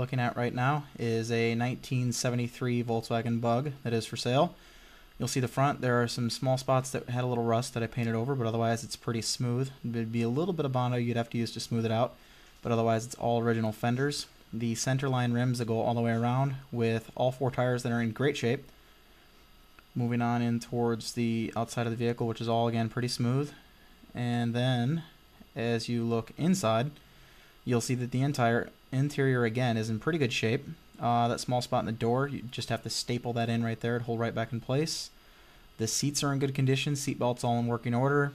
looking at right now is a 1973 Volkswagen Bug that is for sale. You'll see the front, there are some small spots that had a little rust that I painted over, but otherwise it's pretty smooth. There'd be a little bit of Bondo you'd have to use to smooth it out, but otherwise it's all original fenders. The centerline rims that go all the way around with all four tires that are in great shape. Moving on in towards the outside of the vehicle, which is all again pretty smooth. And then as you look inside, you'll see that the entire interior again is in pretty good shape. That small spot in the door, you just have to staple that in right there to hold right back in place. The seats are in good condition, seat belts all in working order.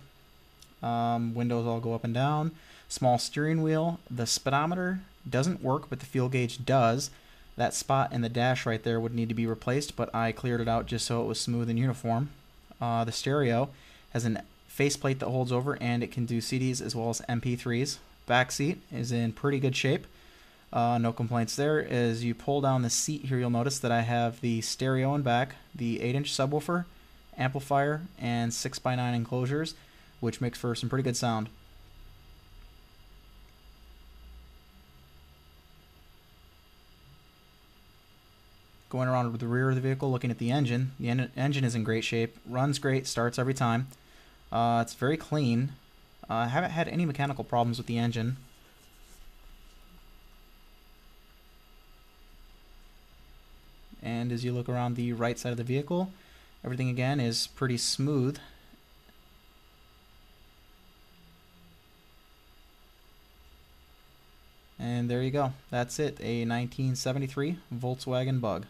Windows all go up and down. Small steering wheel. The speedometer doesn't work, but the fuel gauge does. That spot in the dash right there would need to be replaced, but I cleared it out just so it was smooth and uniform. The stereo has a faceplate that holds over, and it can do CDs as well as MP3s. Back seat is in pretty good shape. No complaints there. As you pull down the seat here, you'll notice that I have the stereo in back, the 8-inch subwoofer, amplifier, and 6x9 enclosures, which makes for some pretty good sound. Going around with the rear of the vehicle, looking at the engine is in great shape, runs great, starts every time. It's very clean. I haven't had any mechanical problems with the engine. And as you look around the right side of the vehicle, everything again is pretty smooth. And there you go. That's it. A 1973 Volkswagen Bug.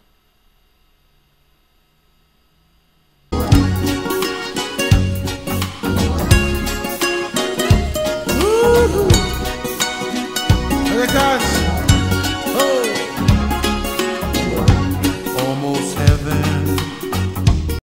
Here it comes.